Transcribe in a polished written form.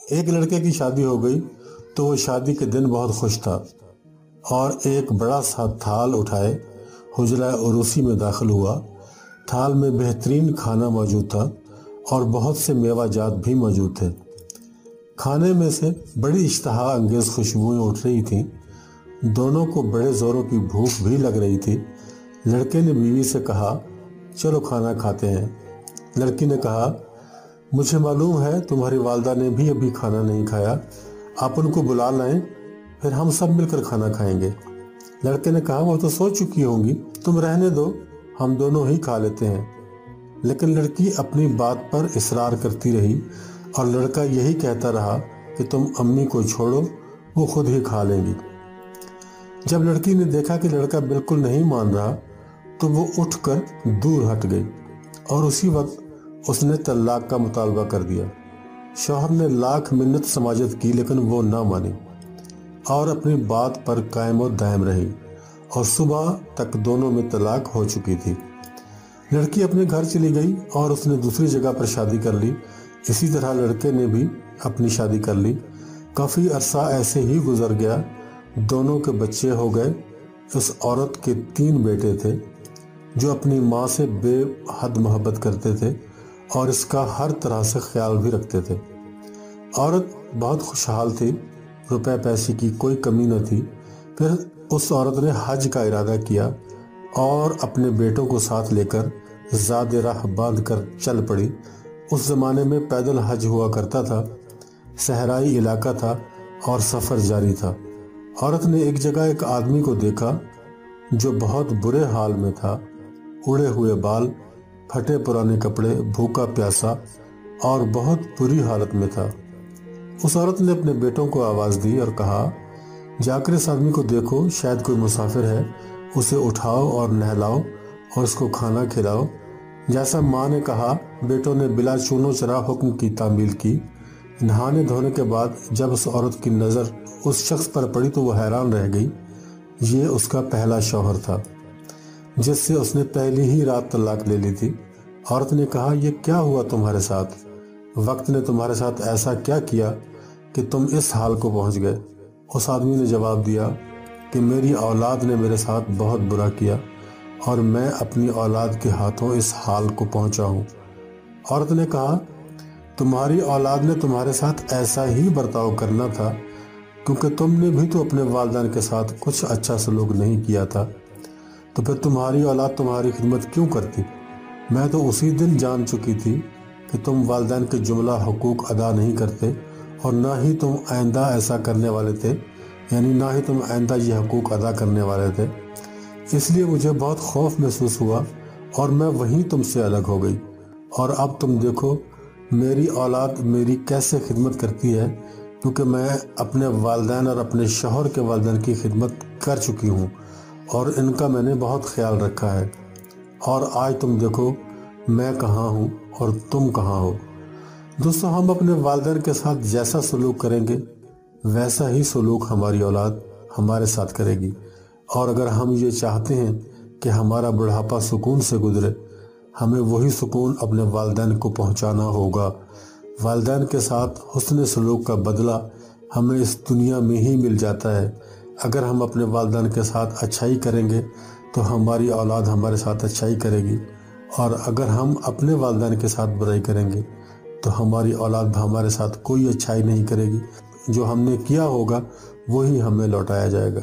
ایک لڑکے کی شادی ہو گئی تو وہ شادی کے دن بہت خوش تھا اور ایک بڑا سا تھال اٹھائے حجرہ عروسی میں داخل ہوا۔ تھال میں بہترین کھانا موجود تھا اور بہت سے میوہ جات بھی موجود تھے۔ کھانے میں سے بڑی اشتہا انگیز خوشبوئیں اٹھ رہی تھیں۔ دونوں کو بڑے زوروں کی بھوک بھی لگ رہی تھی۔ لڑکے نے بیوی سے کہا، چلو کھانا کھاتے ہیں۔ لڑکی نے کہا، مجھے معلوم ہے تمہاری والدہ نے بھی ابھی کھانا نہیں کھایا، آپ ان کو بلا لائیں، پھر ہم سب مل کر کھانا کھائیں گے۔ لڑکے نے کہا، وہ تو سو چکی ہوں گی، تم رہنے دو، ہم دونوں ہی کھا لیتے ہیں۔ لیکن لڑکی اپنی بات پر اصرار کرتی رہی اور لڑکا یہی کہتا رہا کہ تم امی کو چھوڑو، وہ خود ہی کھا لیں گی۔ جب لڑکی نے دیکھا کہ لڑکا بالکل نہیں مان رہا تو وہ اٹھ کر دور ہٹ گئی اور اسی وقت اس نے طلاق کا مطالبہ کر دیا۔ شوہر نے لاکھ منت سماجت کی لیکن وہ نہ مانی اور اپنی بات پر قائم و دائم رہی اور صبح تک دونوں میں طلاق ہو چکی تھی۔ لڑکی اپنے گھر چلی گئی اور اس نے دوسری جگہ پر شادی کر لی۔ اسی طرح لڑکے نے بھی اپنی شادی کر لی۔ کافی عرصہ ایسے ہی گزر گیا، دونوں کے بچے ہو گئے۔ اس عورت کے 3 بیٹے تھے جو اپنی ماں سے بے حد محبت کرتے تھے اور اس کا ہر طرح سے خیال بھی رکھتے تھے۔ عورت بہت خوشحال تھی، روپے پیسے کی کوئی کمی نہ تھی۔ پھر اس عورت نے حج کا ارادہ کیا اور اپنے بیٹوں کو ساتھ لے کر زاد راہ باندھ کر چل پڑی۔ اس زمانے میں پیدل حج ہوا کرتا تھا، صحرائی علاقہ تھا اور سفر جاری تھا۔ عورت نے ایک جگہ ایک آدمی کو دیکھا جو بہت برے حال میں تھا، اڑے ہوئے بال، پھٹے پرانے کپڑے، بھوکا پیاسا اور بہت بری حالت میں تھا۔ اس عورت نے اپنے بیٹوں کو آواز دی اور کہا، جا کر اس آدمی کو دیکھو، شاید کوئی مسافر ہے، اسے اٹھاؤ اور نہلاؤ اور اس کو کھانا کھلاؤ۔ جیسا ماں نے کہا، بیٹوں نے بلا چون و چرا حکم کی تعمیل کی۔ نہانے دھونے کے بعد جب اس عورت کی نظر اس شخص پر پڑی تو وہ حیران رہ گئی۔ یہ اس کا پہلا شوہر تھا جس سے اس نے پہلی ہی رات طلاق لے لی تھی۔ عورت نے کہا، یہ کیا ہوا تمہارے ساتھ؟ وقت نے تمہارے ساتھ ایسا کیا کیا کہ تم اس حال کو پہنچ گئے؟ اس آدمی نے جواب دیا کہ میری اولاد نے میرے ساتھ بہت برا کیا اور میں اپنی اولاد کے ہاتھوں اس حال کو پہنچا ہوں۔ عورت نے کہا، تمہاری اولاد نے تمہارے ساتھ ایسا ہی برتاؤ کرنا تھا کیونکہ تم نے بھی تو اپنے والدین کے ساتھ کچھ اچھا سلوک نہیں کیا تھا، تو پھر تمہاری اولاد تمہاری خدمت کیوں کرتی؟ میں تو اسی دن جان چکی تھی کہ تم والدین کے جملہ حقوق ادا نہیں کرتے اور نہ ہی تم آئندہ ایسا کرنے والے تھے، یعنی نہ ہی تم آئندہ یہ حقوق ادا کرنے والے تھے۔ اس لیے مجھے بہت خوف محسوس ہوا اور میں وہیں تم سے الگ ہو گئی، اور اب تم دیکھو میری اولاد میری کیسے خدمت کرتی ہے، کیونکہ میں اپنے والدین اور اپنے شوہر کے والدین کی خدمت کر چکی ہوں اور ان کا میں نے بہت خیال رکھا ہے، اور آج تم دیکھو میں کہاں ہوں اور تم کہاں ہو۔ دوستو، ہم اپنے والدین کے ساتھ جیسا سلوک کریں گے ویسا ہی سلوک ہماری اولاد ہمارے ساتھ کرے گی، اور اگر ہم یہ چاہتے ہیں کہ ہمارا بڑھاپا سکون سے گزرے، ہمیں وہی سکون اپنے والدین کو پہنچانا ہوگا۔ والدین کے ساتھ حسن سلوک کا بدلہ ہمیں اس دنیا میں ہی مل جاتا ہے۔ اگر ہم اپنے والدین کے ساتھ اچھائی کریں گے تو ہماری اولاد ہمارے ساتھ اچھائی کرے گی، اور اگر ہم اپنے والدین کے ساتھ برائی کریں گے تو ہماری اولاد ہمارے ساتھ کوئی اچھائی نہیں کرے گی۔ جو ہم نے کیا ہوگا وہی ہمیں لوٹایا جائے گا۔